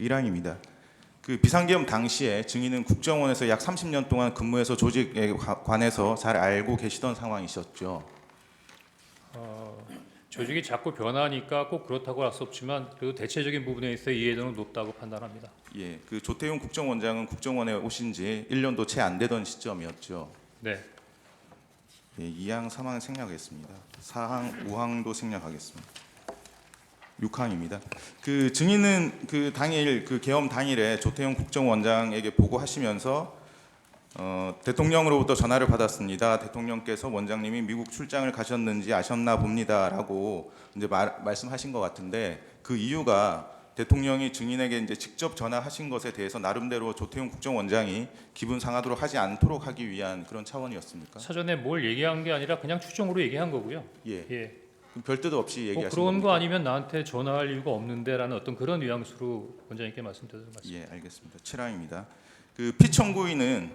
1항입니다. 그 비상계엄 당시에 증인은 국정원에서 약 30년 동안 근무해서 조직에 관해서 잘 알고 계시던 상황이셨죠. 조직이 자꾸 변하니까 꼭 그렇다고 할 수 없지만 그래도 대체적인 부분에 있어 이해도는 높다고 판단합니다. 예, 그 조태용 국정원장은 국정원에 오신 지 1년도 채 안 되던 시점이었죠. 네, 예, 2항, 3항 생략하겠습니다. 4항, 5항도 생략하겠습니다. 6항입니다. 그 증인은 그 당일 그 계엄 당일에 조태용 국정원장에게 보고하시면서 대통령으로부터 전화를 받았습니다. 대통령께서 원장님이 미국 출장을 가셨는지 아셨나 봅니다라고 이제 말씀하신 것 같은데 그 이유가 대통령이 증인에게 이제 직접 전화하신 것에 대해서 나름대로 조태용 국정원장이 기분 상하도록 하지 않도록 하기 위한 그런 차원이었습니까? 사전에 뭘 얘기한 게 아니라 그냥 추정으로 얘기한 거고요. 예. 예. 그럼 별 뜻 없이 뭐 얘기하신 그런 겁니까? 거 아니면 나한테 전화할 이유가 없는데라는 어떤 그런 뉘앙스로 원장님께 말씀드리는 말씀. 예, 알겠습니다. 7항입니다. 그 피청구인은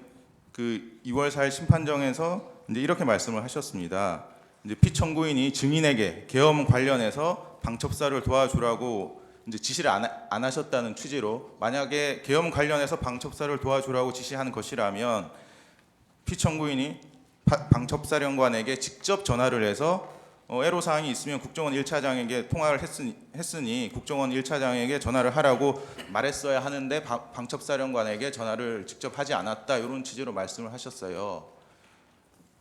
그 2월 4일 심판정에서 이제 이렇게 말씀을 하셨습니다. 이제 피청구인이 증인에게 계엄 관련해서 방첩사를 도와주라고 이제 지시를 안 하셨다는 취지로 만약에 계엄 관련해서 방첩사를 도와주라고 지시한 것이라면 피청구인이 방첩사령관에게 직접 전화를 해서 애로사항이 있으면 국정원 1차장에게 통화를 했으니 국정원 1차장에게 전화를 하라고 말했어야 하는데 방첩사령관에게 전화를 직접 하지 않았다 이런 취지로 말씀을 하셨어요.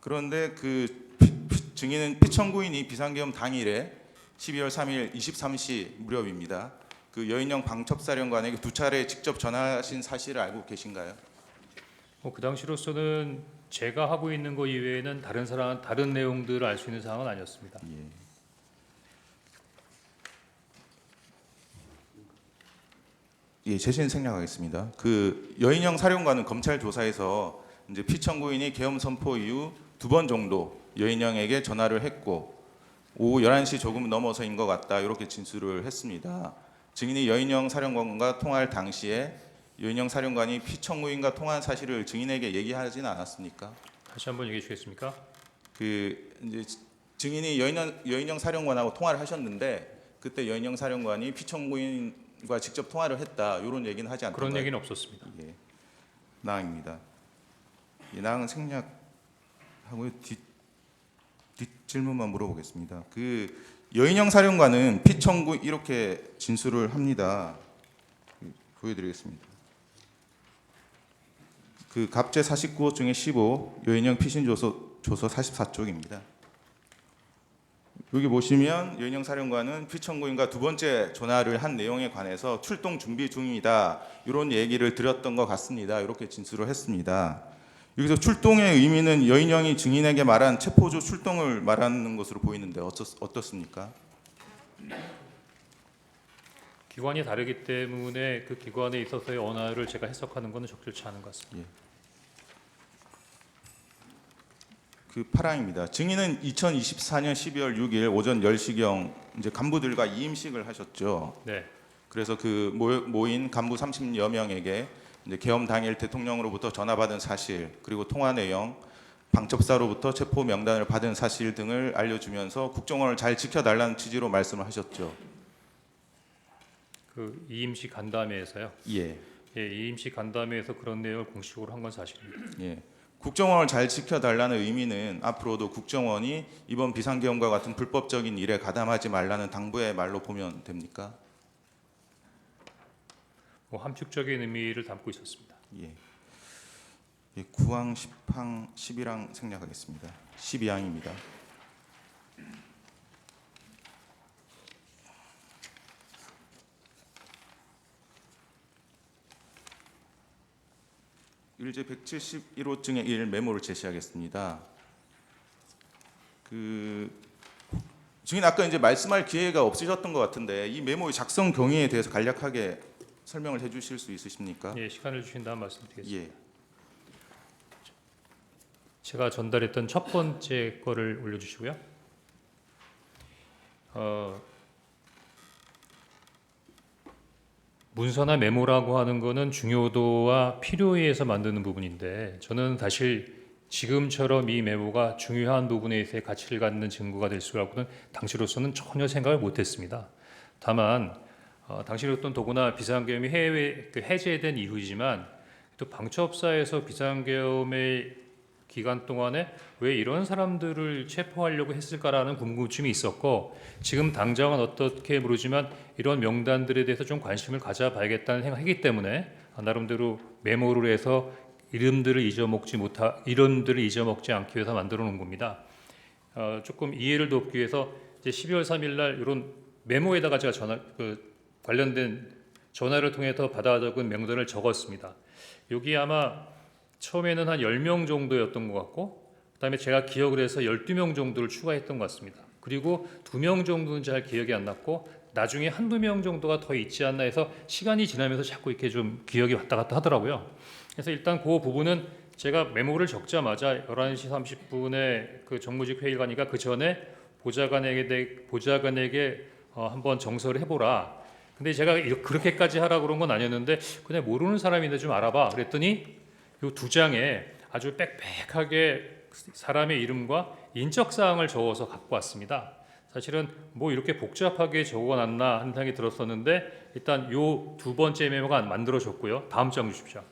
그런데 그 증인은 피청구인이 비상계엄 당일에 12월 3일 23시 무렵입니다. 그 여인영 방첩사령관에게 2차례 직접 전화하신 사실을 알고 계신가요? 그 당시로서는 제가 하고 있는 거 이외에는 다른 내용들을 알 수 있는 상황은 아니었습니다. 예, 제시는 생략하겠습니다. 그 여인영 사령관은 검찰 조사에서 이제 피청구인이 계엄 선포 이후 2번 정도 여인영에게 전화를 했고 오후 11시 조금 넘어서인 것 같다 이렇게 진술을 했습니다. 증인이 여인영 사령관과 통화할 당시에 여인영 사령관이 피청구인과 통화한 사실을 증인에게 얘기하지는 않았습니까? 다시 한번 얘기해 주시겠습니까? 그 이제 증인이 여인영 사령관하고 통화를 하셨는데 그때 여인영 사령관이 피청구인과 직접 통화를 했다 이런 얘기는 하지 않던가요? 그런 얘기는 없었습니다. 예, 나항입니다. 이 나항은 생략하고요. 뒷 질문만 물어보겠습니다. 그 여인영 사령관은 피청구 이렇게 진술을 합니다. 보여드리겠습니다. 그 갑제 49호 중에 15 여인영 피신 조서 44쪽입니다. 여기 보시면 여인영 사령관은 피청구인과 2번째 전화를 한 내용에 관해서 출동 준비 중이다 이런 얘기를 드렸던 것 같습니다. 이렇게 진술을 했습니다. 여기서 출동의 의미는 여인영이 증인에게 말한 체포조 출동을 말하는 것으로 보이는데 어떻습니까? 기관이 다르기 때문에 그 기관에 있어서의 언어를 제가 해석하는 것은 적절치 않은 것 같습니다. 그 8항입니다. 증인은 2024년 12월 6일 오전 10시경 이제 간부들과 이임식을 하셨죠. 네, 그래서 그 모인 간부 30여 명에게 이제 계엄 당일 대통령으로부터 전화받은 사실 그리고 통화 내용, 방첩사로부터 체포 명단을 받은 사실 등을 알려주면서 국정원을 잘 지켜달라는 취지로 말씀을 하셨죠. 그 이임식 간담회에서요. 예, 예, 이임식 간담회에서 그런 내용을 공식적으로 한 건 사실입니다. 예. 국정원을 잘 지켜달라는 의미는 앞으로도 국정원이 이번 비상계엄과 같은 불법적인 일에 가담하지 말라는 당부의 말로 보면 됩니까? 뭐 함축적인 의미를 담고 있었습니다. 예. 예, 9항, 10항, 11항 생략하겠습니다. 12항입니다. 일제 171호 중에 1 메모를 제시하겠습니다. 그 증인 아까 이제 말씀할 기회가 없으셨던 것 같은데 이 메모의 작성 경위에 대해서 간략하게 설명을 해주실 수 있으십니까? 예, 시간을 주신다면 말씀드리겠습니다. 예. 제가 전달했던 첫 번째 거를 올려주시고요. 문서나 메모라고 하는 거는 중요도와 필요에 의해서 만드는 부분인데 저는 사실 지금처럼 이 메모가 중요한 부분에 있어 가치를 갖는 증거가 될 수라고는 당시로서는 전혀 생각을 못했습니다. 다만 당시로부터는 더구나 비상계엄이 해외 해제된 이후이지만 또 방첩사에서 비상계엄의 기간 동안에 왜 이런 사람들을 체포하려고 했을까라는 궁금증이 있었고, 지금 당장은 어떻게 모르지만 이런 명단들에 대해서 좀 관심을 가져봐야겠다는 생각이기 때문에 나름대로 메모를 해서 이름들을 잊어먹지 않기 위해서 만들어 놓은 겁니다. 조금 이해를 돕기 위해서 이제 12월 3일 날 이런 메모에다가 제가 관련된 전화를 통해서 받아 적은 명단을 적었습니다. 여기 아마 처음에는 한 10명 정도였던 것 같고, 그다음에 제가 기억을 해서 12명 정도를 추가했던 것 같습니다. 그리고 2명 정도는 잘 기억이 안 났고, 나중에 한두 명 정도가 더 있지 않나 해서 시간이 지나면서 자꾸 이렇게 좀 기억이 왔다 갔다 하더라고요. 그래서 일단 그 부분은 제가 메모를 적자마자 11시 30분에 그 정무직 회의를 가니까 그 전에 보좌관에게 한번 정서를 해보라. 근데 제가 그렇게까지 하라 그런 건 아니었는데, 그냥 모르는 사람인데 좀 알아봐. 그랬더니 이 두 장에 아주 빽빽하게 사람의 이름과 인적 사항을 적어서 갖고 왔습니다. 사실은 뭐 이렇게 복잡하게 적어놨나 하는 생각이 들었었는데, 일단 요 두 번째 메모가 만들어졌고요. 다음 장 주십시오.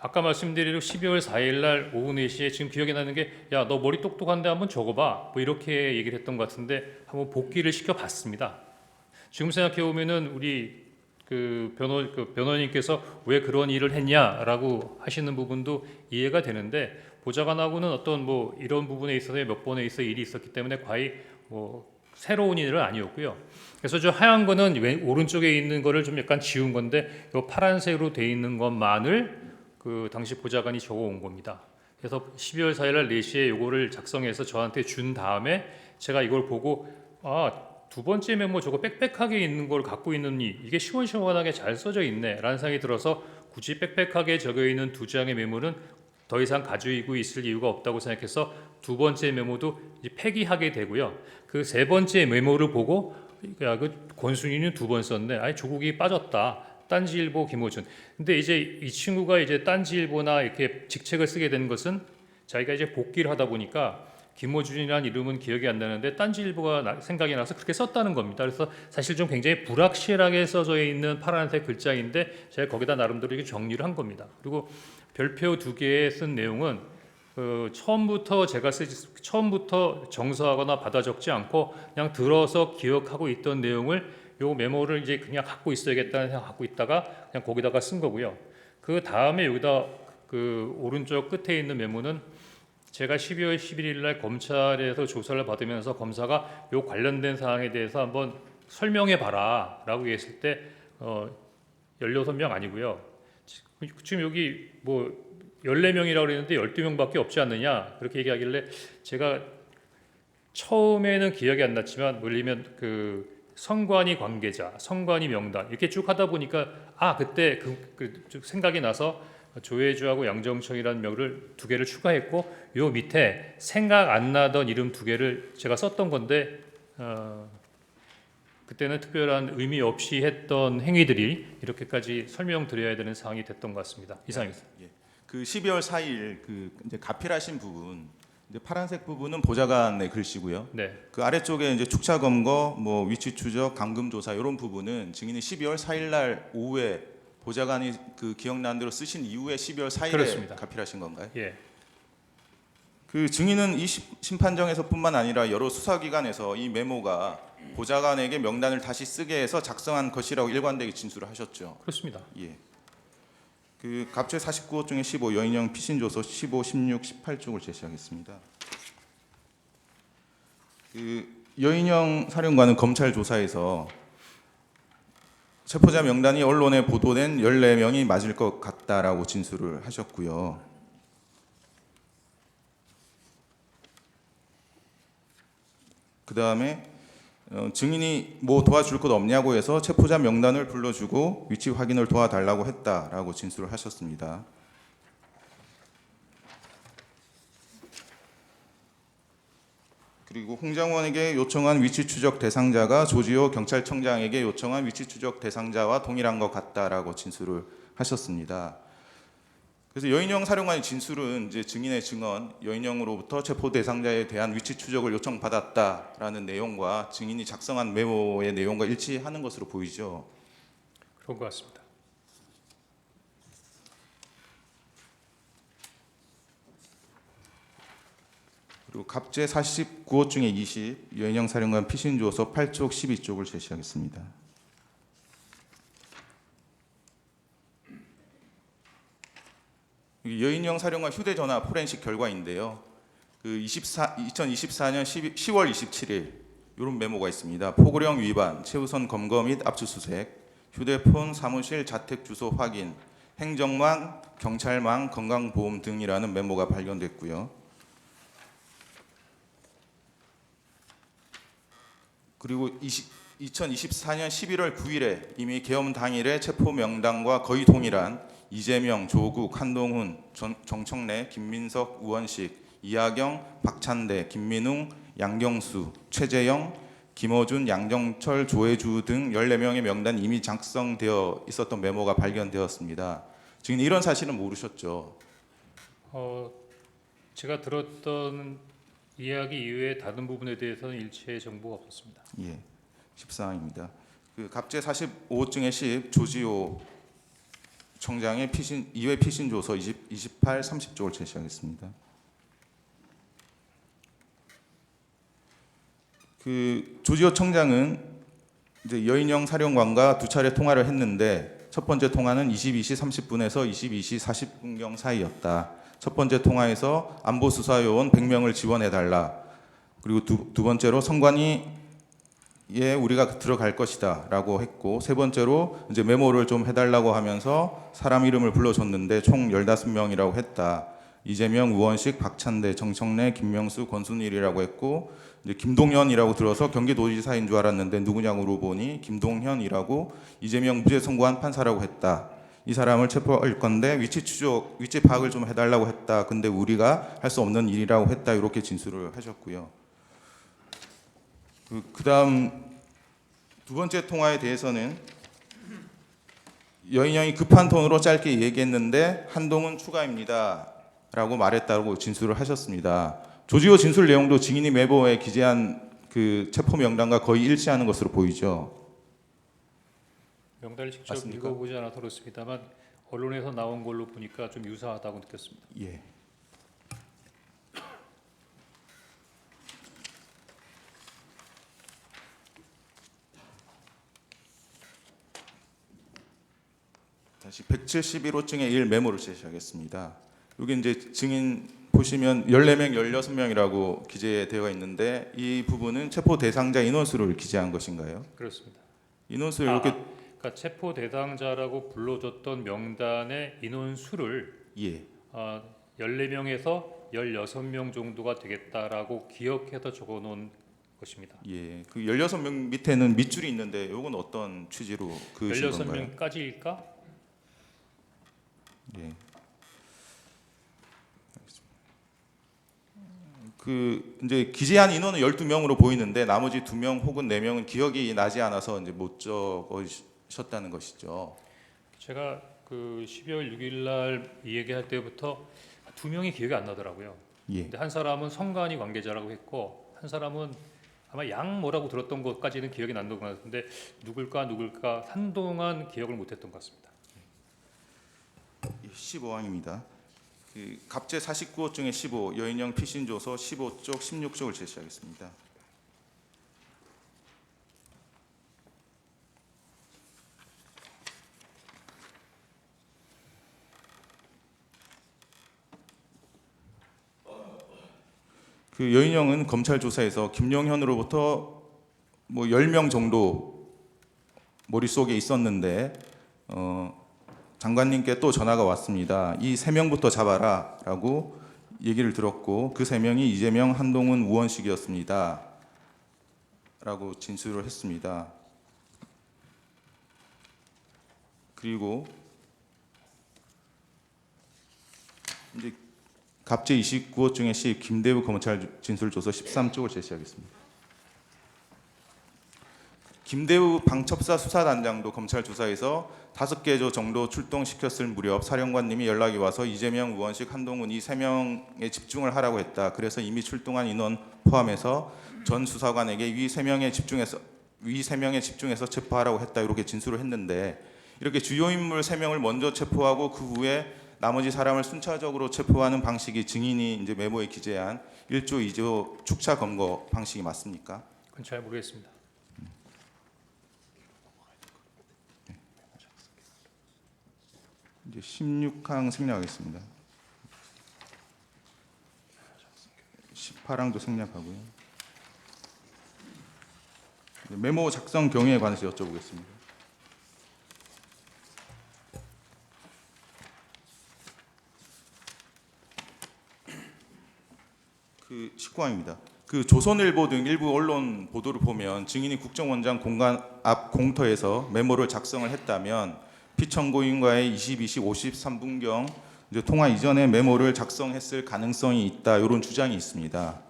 아까 말씀드린 12월 4일 날 오후 4시에 지금 기억이 나는 게, 야, 너 머리 똑똑한데 한번 적어봐, 뭐 이렇게 얘기를 했던 것 같은데 한번 복기를 시켜봤습니다. 지금 생각해 보면은 우리 변호인께서 왜 그런 일을 했냐라고 하시는 부분도 이해가 되는데, 보좌관하고는 어떤 뭐 이런 부분에 있어서 몇 번에 있어 일이 있었기 때문에 거의 뭐 새로운 일은 아니었고요. 그래서 저 하얀 거는 오른쪽에 있는 거를 좀 약간 지운 건데, 이 파란색으로 돼 있는 것만을 그 당시 보좌관이 적어온 겁니다. 그래서 12월 4일 날 4시에 이거를 작성해서 저한테 준 다음에 제가 이걸 보고, 두 번째 메모 저거 빽빽하게 있는 걸 갖고 있느니 이게 시원시원하게 잘 써져 있네 라는 생각이 들어서, 굳이 빽빽하게 적혀 있는 두 장의 메모는 더 이상 가지고 있을 이유가 없다고 생각해서 두 번째 메모도 이제 폐기하게 되고요. 그 세 번째 메모를 보고, 야, 그 권순위는 두 번 썼네, 아니 조국이 빠졌다, 딴지일보 김호준. 근데 이제 이 친구가 이제 딴지일보나 이렇게 직책을 쓰게 된 것은 자기가 이제 복귀를 하다 보니까 김호준이라는 이름은 기억이 안 나는데 딴지일보가 생각이 나서 그렇게 썼다는 겁니다. 그래서 사실 좀 굉장히 불확실하게 써져 있는 파란색 글자인데 제가 거기다 나름대로 이렇게 정리를 한 겁니다. 그리고 별표 2개에 쓴 내용은 처음부터 정서하거나 받아 적지 않고 그냥 들어서 기억하고 있던 내용을 요 메모를 이제 그냥 갖고 있어야겠다는 생각 갖고 있다가 그냥 거기다가 쓴 거고요. 그 다음에 여기다 그 오른쪽 끝에 있는 메모는 제가 12월 11일 날 검찰에서 조사를 받으면서 검사가 요 관련된 사항에 대해서 한번 설명해 봐라 라고 했을 때 16명 아니고요. 지금 여기 뭐 14명이라고 그랬는데 12명밖에 없지 않느냐 그렇게 얘기하길래, 제가 처음에는 기억이 안 났지만 물리면 그 선관위 관계자, 선관위 명단 이렇게 쭉 하다 보니까 그때 쭉 생각이 나서 조혜주하고 양정청이라는 명을 2개를 추가했고, 요 밑에 생각 안 나던 이름 2개를 제가 썼던 건데 그때는 특별한 의미 없이 했던 행위들이 이렇게까지 설명드려야 되는 상황이 됐던 것 같습니다. 이상입니다. 예. 그 12월 4일 그 이제 가필하신 부분, 이제 파란색 부분은 보좌관의 글씨고요. 네. 그 아래쪽에 이제 축차 검거, 뭐 위치 추적, 감금 조사 이런 부분은 증인이 12월 4일 날 오후에 보좌관이 그 기억나는 대로 쓰신 이후에 12월 4일에 그렇습니다. 가필하신 건가요? 예. 그 증인은 이 심판정에서뿐만 아니라 여러 수사기관에서 이 메모가 보좌관에게 명단을 다시 쓰게 해서 작성한 것이라고 일관되게 진술을 하셨죠. 그렇습니다. 예. 그 갑제 49호 중에 15 여인형 피신조서 15, 16, 18쪽을 제시하겠습니다. 그 여인형 사령관은 검찰 조사에서 체포자 명단이 언론에 보도된 14명이 맞을 것 같다라고 진술을 하셨고요. 그 다음에 증인이 뭐 도와줄 것 없냐고 해서 체포자 명단을 불러주고 위치 확인을 도와달라고 했다라고 진술을 하셨습니다. 그리고 홍장원에게 요청한 위치 추적 대상자가 조지호 경찰청장에게 요청한 위치 추적 대상자와 동일한 것 같다라고 진술을 하셨습니다. 그래서 여인영 사령관의 진술은 이제 증인의 증언, 여인영으로부터 체포 대상자에 대한 위치 추적을 요청받았다라는 내용과 증인이 작성한 메모의 내용과 일치하는 것으로 보이죠. 그런 것 같습니다. 그리고 갑제 49호 중에 20, 여인영 사령관 피신 주어서 8쪽 12쪽을 제시하겠습니다. 여인영 사령관 휴대전화 포렌식 결과인데요. 2024년 10월 27일 이런 메모가 있습니다. 포고령 위반, 최우선 검거 및 압수수색, 휴대폰 사무실 자택 주소 확인, 행정망, 경찰망, 건강보험 등이라는 메모가 발견됐고요. 그리고 2024년 11월 9일에 이미 계엄 당일에 체포 명단과 거의 동일한 이재명, 조국, 한동훈, 정청래, 김민석, 우원식, 이하경, 박찬대, 김민웅, 양경수, 최재형, 김어준, 양정철, 조혜주 등 14명의 명단이 이미 작성되어 있었던 메모가 발견되었습니다. 지금 이런 사실은 모르셨죠? 제가 들었던 이야기 이외에 다른 부분에 대해서는 일체의 정보가 없었습니다. 예, 14항입니다. 갑제 45호증의 10 조지호 청장의 피신 2회 피신 조서 28, 30쪽을 제시하겠습니다. 조지호 청장은 이제 여인영 사령관과 두 차례 통화를 했는데 첫 번째 통화는 22시 30분에서 22시 40분경 사이였다. 첫 번째 통화에서 안보 수사요원 100명을 지원해 달라. 그리고 두 번째로 선관위 예, 우리가 들어갈 것이다라고 했고, 세 번째로 이제 메모를 좀 해달라고 하면서 사람 이름을 불러줬는데 총 15명이라고 했다. 이재명, 우원식, 박찬대, 정청래, 김명수, 권순일이라고 했고, 이제 김동현이라고 들어서 경기도지사인 줄 알았는데 누구냐고 물어보니 김동현이라고 이재명 무죄 선고한 판사라고 했다. 이 사람을 체포할 건데 위치 추적, 위치 파악을 좀 해달라고 했다. 근데 우리가 할 수 없는 일이라고 했다. 이렇게 진술을 하셨고요. 그다음 두 번째 통화에 대해서는 여인영이 급한 톤으로 짧게 얘기했는데 한동훈 추가입니다라고 말했다고 진술을 하셨습니다. 조지호 진술 내용도 증인이 메모에 기재한 그 체포 명단과 거의 일치하는 것으로 보이죠. 명단을 직접 맞습니까? 읽어보지 않아서 그렇습니다만 언론에서 나온 걸로 보니까 좀 유사하다고 느꼈습니다. 예. 다시 171호증의 1 메모를 제시하겠습니다. 여기 이제 증인 보시면 14명, 16명이라고 기재되어 있는데 이 부분은 체포 대상자 인원수를 기재한 것인가요? 그렇습니다. 인원수를 이렇게 그러니까 체포 대상자라고 불러줬던 명단의 인원수를 예. 14명에서 16명 정도가 되겠다라고 기억해서 적어놓은 것입니다. 예. 그 16명 밑에는 밑줄이 있는데 이건 어떤 취지로 그으신 건가요? 16명까지일까? 예. 이제 기재한 인원은 12명으로 보이는데 나머지 2명 혹은 4명은 기억이 나지 않아서 이제 못 적으셨다는 것이죠. 제가 그 12월 6일 날 이 얘기할 때부터 2명이 기억이 안 나더라고요. 예. 근데 한 사람은 성관이 관계자라고 했고 한 사람은 아마 양 뭐라고 들었던 것까지는 기억이 난다고 하는데 누굴까 한동안 기억을 못했던 것 같습니다. 15항입니다. 갑제 49호 중에 15 여인영 피신 조서 15쪽 16쪽을 제시하겠습니다. 여인영은 검찰 조사에서 김용현으로부터 뭐 10명 정도 머릿속에 있었는데 장관님께 또 전화가 왔습니다. 이 3명부터 잡아라라고 얘기를 들었고 그 3명이 이재명, 한동훈, 우원식이었습니다. 라고 진술을 했습니다. 그리고 이제 갑제 29호 중에 10 김대우 검찰 진술조서 13쪽을 제시하겠습니다. 김대우 방첩사 수사단장도 검찰 조사에서 5개 정도 출동시켰을 무렵 사령관님이 연락이 와서 이재명, 우원식, 한동훈 이 3명에 집중을 하라고 했다. 그래서 이미 출동한 인원 포함해서 전 수사관에게 위 3명에 집중해서 체포하라고 했다. 이렇게 진술을 했는데 이렇게 주요 인물 3명을 먼저 체포하고 그 후에 나머지 사람을 순차적으로 체포하는 방식이 증인이 이제 메모에 기재한 1조 2조 축차 검거 방식이 맞습니까? 그건 잘 모르겠습니다. 이제 16항 생략하겠습니다. 18항도 생략하고요. 메모 작성 경위에 관해서 여쭤보겠습니다. 그 19항입니다. 그 조선일보 등 일부 언론 보도를 보면 증인이 국정원장 공간 앞 공터에서 메모를 작성을 했다면 피청구인과의 22시 53분경 이제 통화 이전에 메모를 작성했을 가능성이 있다. 이런 주장이 있습니다.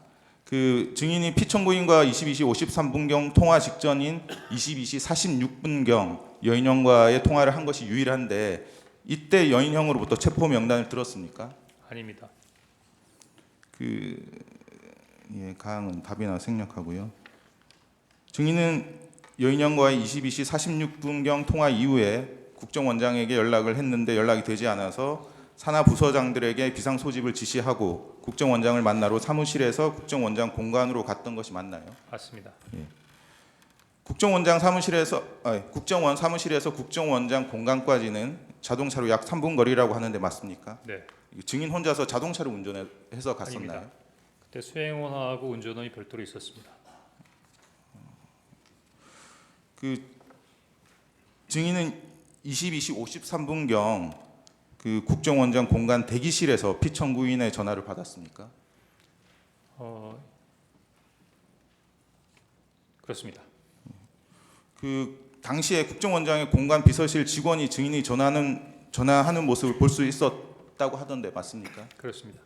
그 증인이 피청구인과 22시 53분경 통화 직전인 22시 46분경 여인형과의 통화를 한 것이 유일한데 이때 여인형으로부터 체포 명단을 들었습니까? 아닙니다. 가항은 답이나 생략하고요. 증인은 여인형과의 22시 46분경 통화 이후에 국정원장에게 연락을 했는데 연락이 되지 않아서 산하 부서장들에게 비상 소집을 지시하고 국정원장을 만나러 사무실에서 국정원장 공간으로 갔던 것이 맞나요? 맞습니다. 국정원 사무실에서 국정원장 공간까지는 자동차로 약 3분 거리라고 하는데 맞습니까? 네. 증인 혼자서 자동차를 운전해서 갔었나요? 아닙니다. 그때 수행원하고 운전원이 별도로 있었습니다. 그 증인은 22시 53분경 그 국정원장 공간 대기실에서 피청구인의 전화를 받았습니까? 그렇습니다. 그 당시에 국정원장의 공간 비서실 직원이 증인이 전화하는 모습을 볼 수 있었다고 하던데 맞습니까? 그렇습니다.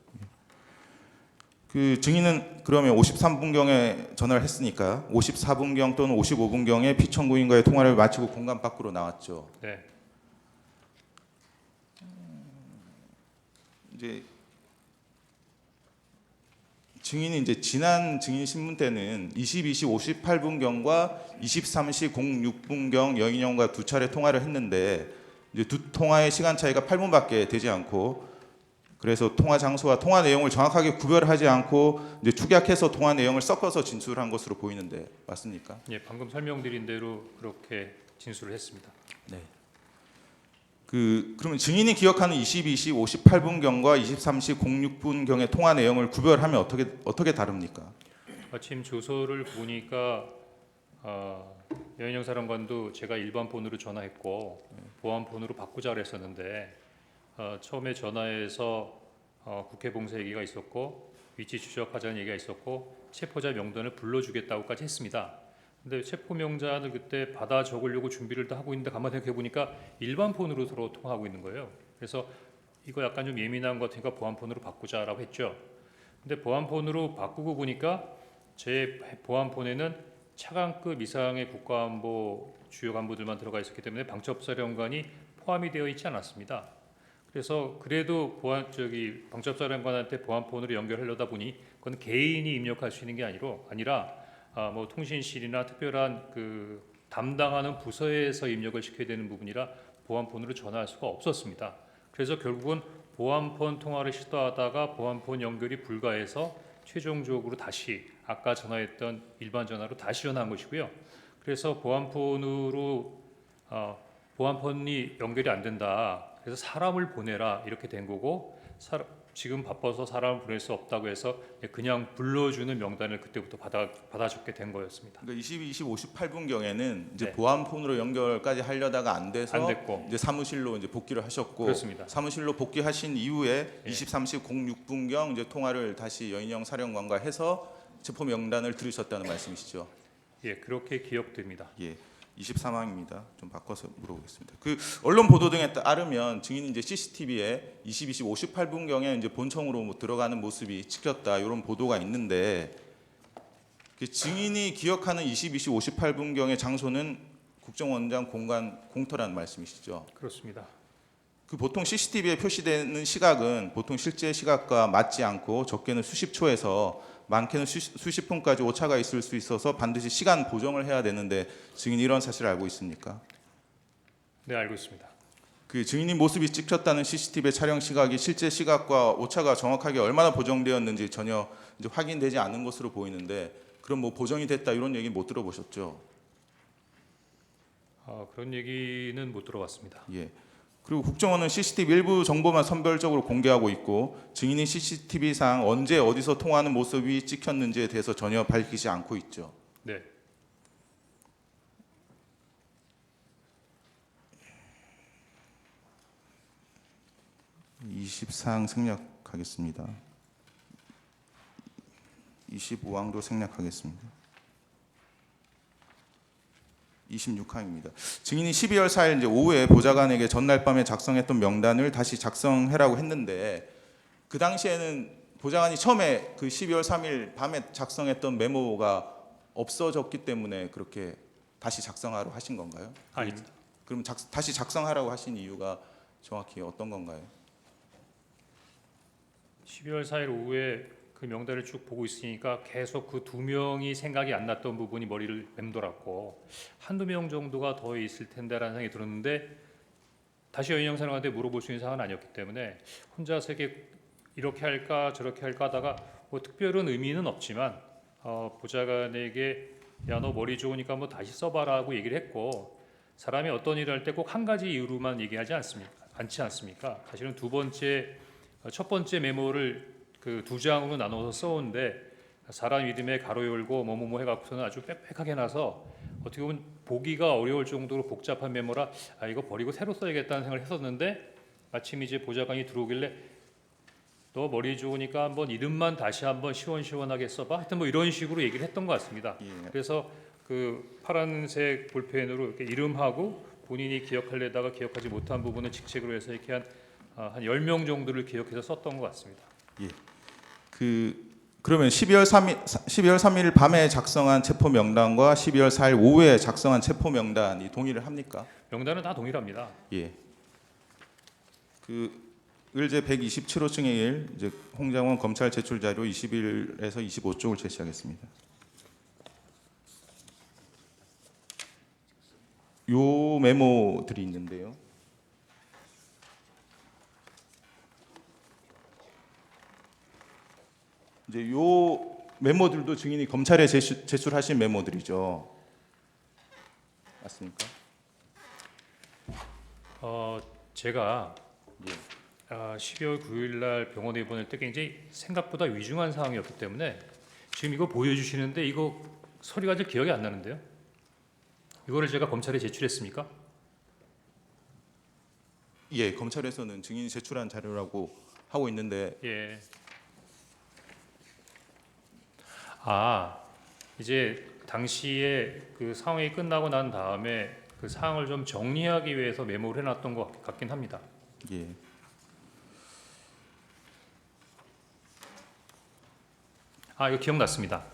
그 증인은 그러면 53분경에 전화를 했으니까 54분경 또는 55분경에 피청구인과의 통화를 마치고 공간 밖으로 나왔죠. 네. 이제 증인이 이제 지난 증인 신문 때는 22시 58분경과 23시 06분경 여인형과 두 차례 통화를 했는데 이제 두 통화의 시간 차이가 8분밖에 되지 않고 그래서 통화 장소와 통화 내용을 정확하게 구별하지 않고 이제 축약해서 통화 내용을 섞어서 진술한 것으로 보이는데 맞습니까? 예, 방금 설명드린 대로 그렇게 진술을 했습니다. 네. 그러면 증인이 기억하는 22시 58분경과 23시 06분경의 통화 내용을 구별하면 어떻게 다릅니까? 마침 조서를 보니까 여인영 사령관도 제가 일반 폰으로 전화했고 보안 폰으로 바꾸자 그랬었는데 처음에 전화해서 국회 봉쇄 얘기가 있었고 위치 추적하자는 얘기가 있었고 체포자 명단을 불러주겠다고까지 했습니다. 근데 체포 명단을 그때 받아 적으려고 준비를 다 하고 있는데 가만히 생각해 보니까 일반 폰으로 서로 통화하고 있는 거예요. 그래서 이거 약간 좀 예민한 것 같으니까 보안 폰으로 바꾸자라고 했죠. 근데 보안 폰으로 바꾸고 보니까 제 보안 폰에는 차관급 이상의 국가안보 주요 간부들만 들어가 있었기 때문에 방첩사령관이 포함이 되어 있지 않았습니다. 그래서 그래도 방첩사령관한테 보안 폰으로 연결하려다 보니 그건 개인이 입력할 수 있는 게 아니라 뭐 통신실이나 특별한 그 담당하는 부서에서 입력을 시켜야 되는 부분이라 보안폰으로 전화할 수가 없었습니다. 그래서 결국은 보안폰 통화를 시도하다가 보안폰 연결이 불가해서 최종적으로 다시 아까 전화했던 일반 전화로 다시 전화한 것이고요. 그래서 보안폰이 연결이 안 된다. 그래서 사람을 보내라 이렇게 된 거고 지금 바빠서 사람을 보낼 수 없다고 해서 그냥 불러주는 명단을 그때부터 받아 적게 된 거였습니다. 그러니까 22시 58분경에는 이제 네. 보안폰으로 연결까지 하려다가 안 돼서 안 됐고. 이제 사무실로 이제 복귀를 하셨고 그렇습니다. 사무실로 복귀하신 이후에 예. 23시 06분경 이제 통화를 다시 여인영 사령관과 해서 체포 명단을 들으셨다는 말씀이시죠? 예, 그렇게 기억됩니다. 예. 23항입니다. 좀 바꿔서 물어보겠습니다. 그 언론 보도 등에 따르면 증인이 이제 CCTV에 22시 58분경에 이제 본청으로 들어가는 모습이 찍혔다 이런 보도가 있는데 그 증인이 기억하는 22시 58분경의 장소는 국정원장 공간 공터라는 말씀이시죠? 그렇습니다. 그 보통 CCTV에 표시되는 시각은 보통 실제 시각과 맞지 않고 적게는 수십 초에서 많게는 수십 분까지 오차가 있을 수 있어서 반드시 시간 보정을 해야 되는데 증인이 이런 사실을 알고 있습니까? 네, 알고 있습니다. 그 증인이 모습이 찍혔다는 CCTV 촬영 시각이 실제 시각과 오차가 정확하게 얼마나 보정되었는지 전혀 이제 확인되지 않은 것으로 보이는데 그럼 뭐 보정이 됐다 이런 얘기 못 들어보셨죠? 그런 얘기는 못 들어봤습니다. 예. 그리고 국정원은 CCTV 일부 정보만 선별적으로 공개하고 있고 증인이 CCTV상 언제 어디서 통화하는 모습이 찍혔는지에 대해서 전혀 밝히지 않고 있죠. 네. 이 24항 생략하겠습니다. 25항도 생략하겠습니다. 26항입니다. 증인이 12월 4일 이제 오후에 보좌관에게 전날 밤에 작성했던 명단을 다시 작성해라고 했는데 그 당시에는 보좌관이 처음에 그 12월 3일 밤에 작성했던 메모가 없어졌기 때문에 그렇게 다시 작성하라고 하신 건가요? 아닙니다. 그럼 다시 작성하라고 하신 이유가 정확히 어떤 건가요? 12월 4일 오후에 그 명단을 쭉 보고 있으니까 계속 그 두 명이 생각이 안 났던 부분이 머리를 맴돌았고 한두 명 정도가 더 있을 텐데라는 생각이 들었는데 다시 여인영 사령한테 물어볼 수 있는 상황은 아니었기 때문에 혼자서 이렇게 할까 저렇게 할까 하다가 뭐 특별한 의미는 없지만 보좌관에게 야 너 머리 좋으니까 뭐 다시 써봐라 하고 얘기를 했고 사람이 어떤 일을 할 때 꼭 한 가지 이유로만 얘기하지 않습니까? 사실은 첫 번째 메모를 그 두 장으로 나눠서 써오는데 사람 이름에 가로 열고 뭐뭐뭐 해갖고서는 아주 빽빽하게 나서 어떻게 보면 보기가 어려울 정도로 복잡한 메모라 이거 버리고 새로 써야겠다는 생각을 했었는데 마침 이제 보좌관이 들어오길래 너 머리 좋으니까 한번 이름만 다시 한번 시원시원하게 써봐. 하여튼 뭐 이런 식으로 얘기를 했던 것 같습니다. 예. 그래서 그 파란색 볼펜으로 이렇게 이름하고 본인이 기억하려다가 기억하지 못한 부분을 직책으로 해서 이렇게 한 10명 정도를 기억해서 썼던 것 같습니다. 예. 그러면 12월 3일 밤에 작성한 체포 명단과 12월 4일 오후에 작성한 체포 명단이 동일을 합니까? 명단은 다 동일합니다. 예. 그 의제 127호증의 1 이제 홍장원 검찰 제출 자료 21에서 25쪽을 제시하겠습니다. 요 메모들이 있는데요. 이제 요 메모들도 증인이 검찰에 제출하신 메모들이죠. 맞습니까? 제가 예. 12월 9일 날 병원에 입원할 때 굉장히 생각보다 위중한 상황이었기 때문에 지금 이거 보여주시는데 이거 서류가 잘 기억이 안 나는데요. 이거를 제가 검찰에 제출했습니까? 예, 검찰에서는 증인이 제출한 자료라고 하고 있는데 예. 이제 당시에 그 상황이 끝나고 난 다음에 그 상황을 좀 정리하기 위해서 메모를 해놨던 것 같긴 합니다. 예. 이거 기억났습니다.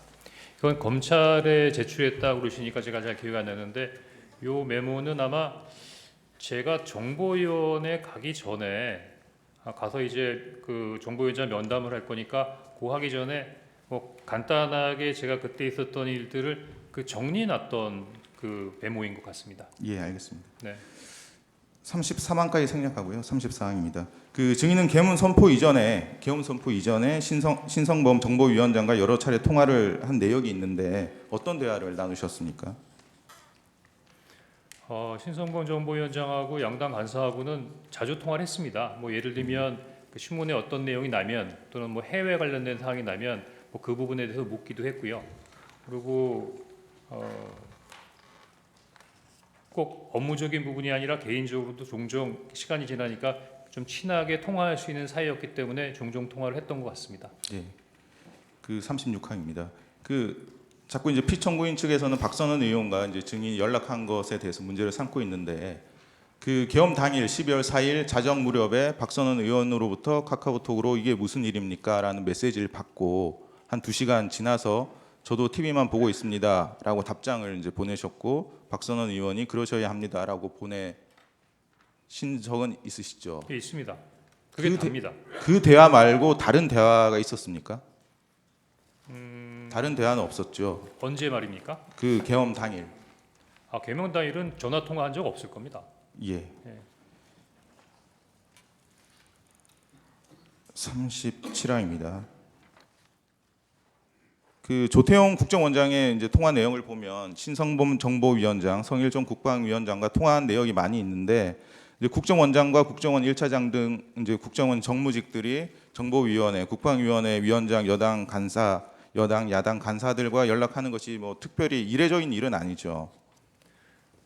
이건 검찰에 제출했다고 그러시니까 제가 잘 기억이 안 나는데 요 메모는 아마 제가 정보위원회 가기 전에 가서 이제 그 정보위원장 면담을 할 거니까 고 하기 전에 뭐 간단하게 제가 그때 있었던 일들을 그 정리해놨던 그 메모인 것 같습니다. 예, 알겠습니다. 네. 33항까지 생략하고요. 34항입니다. 그 증인은 계엄 선포 이전에 신성범 정보위원장과 여러 차례 통화를 한 내역이 있는데 어떤 대화를 나누셨습니까? 신성범 정보위원장하고 양당 간사하고는 자주 통화를 했습니다. 뭐 예를 들면 그 신문에 어떤 내용이 나면 또는 뭐 해외 관련된 사항이 나면 뭐 그 부분에 대해서 묻기도 했고요. 그리고 꼭 업무적인 부분이 아니라 개인적으로도 종종 시간이 지나니까 좀 친하게 통화할 수 있는 사이였기 때문에 종종 통화를 했던 것 같습니다. 예. 그 36항입니다. 그 자꾸 이제 피청구인 측에서는 박선원 의원과 이제 증인이 연락한 것에 대해서 문제를 삼고 있는데 그 계엄 당일 12월 4일 자정 무렵에 박선원 의원으로부터 카카오톡으로 이게 무슨 일입니까라는 메시지를 받고 한 2시간 지나서 저도 TV만 보고 있습니다라고 답장을 이제 보내셨고 박선원 의원이 그러셔야 합니다라고 보내신 적은 있으시죠? 예, 있습니다. 그게 답니다. 그 대화 말고 다른 대화가 있었습니까? 다른 대화는 없었죠. 언제 말입니까? 그 계엄 당일. 개명 당일은 전화 통화한 적 없을 겁니다. 예. 예. 37항입니다. 그 조태용 국정원장의 이제 통화 내용을 보면 신성범 정보위원장, 성일종 국방위원장과 통화한 내역이 많이 있는데 이제 국정원장과 국정원 1차장 등 이제 국정원 정무직들이 정보위원회, 국방위원회 위원장, 여당 간사, 여당 야당 간사들과 연락하는 것이 뭐 특별히 이례적인 일은 아니죠.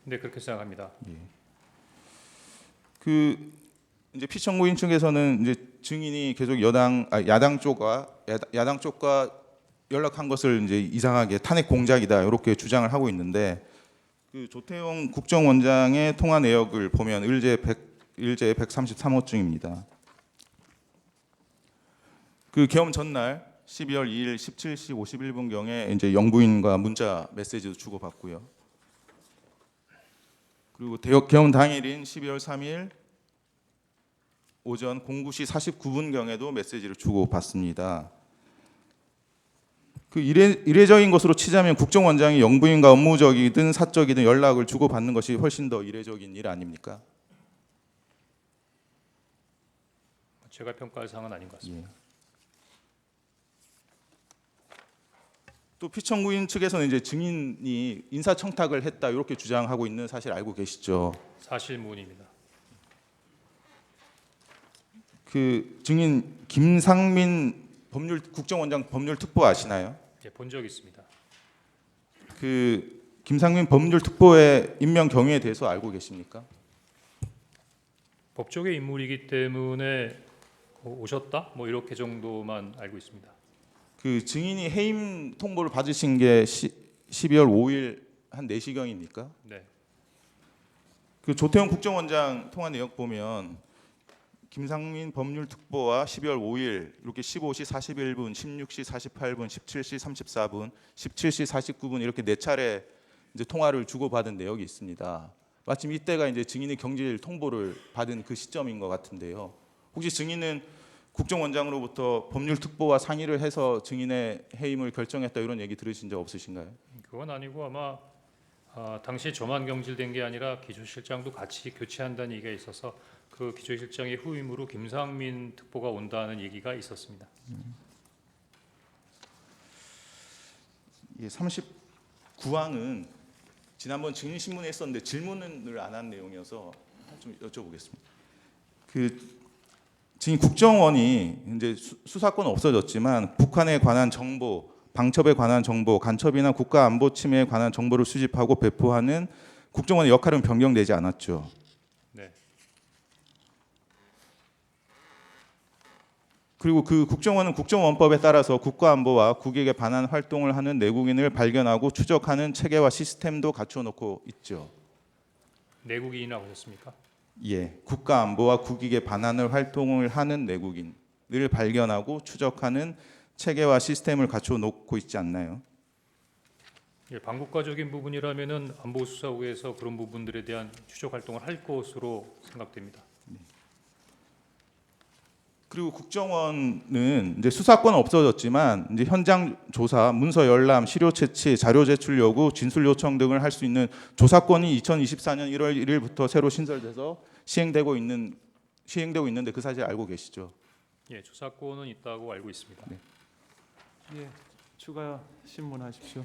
네, 그렇게 생각합니다. 그 이제 피청구인 측에서는 이제 증인이 계속 야당 쪽과 연락한 것을 이제 이상하게 탄핵 공작이다 이렇게 주장을 하고 있는데 그 조태용 국정원장의 통화 내역을 보면 의제 133호증입니다. 그 계엄 전날 12월 2일 17시 51분 경에 이제 영부인과 문자 메시지도 주고받고요. 그리고 계엄 당일인 12월 3일 오전 09시 49분 경에도 메시지를 주고받습니다. 그 이례적인 것으로 치자면 국정원장이 영부인과 업무적이든 사적이든 연락을 주고받는 것이 훨씬 더 이례적인 일 아닙니까? 제가 평가할 사항은 아닌 것 같습니다. 예. 또 피청구인 측에서는 이제 증인이 인사청탁을 했다 이렇게 주장하고 있는 사실 알고 계시죠? 사실무근입니다. 그 증인 김상민 국정원장 법률특보 아시나요? 예, 본 적 있습니다. 그 김상민 법률특보의 임명 경위에 대해서 알고 계십니까? 법조계 인물이기 때문에 오셨다? 뭐 이렇게 정도만 알고 있습니다. 그 증인이 해임 통보를 받으신 게 12월 5일 한 4시경입니까? 네. 그 조태용 국정원장 통화 내역 보면 김상민 법률특보와 12월 5일 이렇게 15시 41분, 16시 48분, 17시 34분, 17시 49분 이렇게 4차례 이제 통화를 주고받은 내역이 있습니다. 마침 이때가 이제 증인이 경질 통보를 받은 그 시점인 것 같은데요. 혹시 증인은 국정원장으로부터 법률특보와 상의를 해서 증인의 해임을 결정했다 이런 얘기 들으신 적 없으신가요? 그건 아니고 아마 당시 저만 경질된 게 아니라 기조실장도 같이 교체한다는 얘기가 있어서 그 기조실장의 후임으로 김상민 특보가 온다는 얘기가 있었습니다. 예, 39항은 지난번 증인신문에 했었는데 질문을 안 한 내용이어서 좀 여쭤보겠습니다. 그 지금 국정원이 이제 수사권은 없어졌지만 북한에 관한 정보, 방첩에 관한 정보, 간첩이나 국가 안보 침해에 관한 정보를 수집하고 배포하는 국정원의 역할은 변경되지 않았죠. 네. 그리고 그 국정원은 국정원법에 따라서 국가안보와 국익에 반한 활동을 하는 내국인을 발견하고 추적하는 체계와 시스템도 갖추어 놓고 있죠. 내국인이라고 하셨습니까? 예, 국가안보와 국익에 반하는 활동을 하는 내국인을 발견하고 추적하는 체계와 시스템을 갖추어 놓고 있지 않나요? 예, 반국가적인 부분이라면은 안보수사국에서 그런 부분들에 대한 추적 활동을 할 것으로 생각됩니다. 그리고 국정원은 이제 수사권은 없어졌지만 이제 현장 조사, 문서 열람, 시료 채취, 자료 제출 요구, 진술 요청 등을 할 수 있는 조사권이 2024년 1월 1일부터 새로 신설돼서 시행되고 있는데 그 사실 알고 계시죠? 예, 조사권은 있다고 알고 있습니다. 네. 예, 추가 신문하십시오.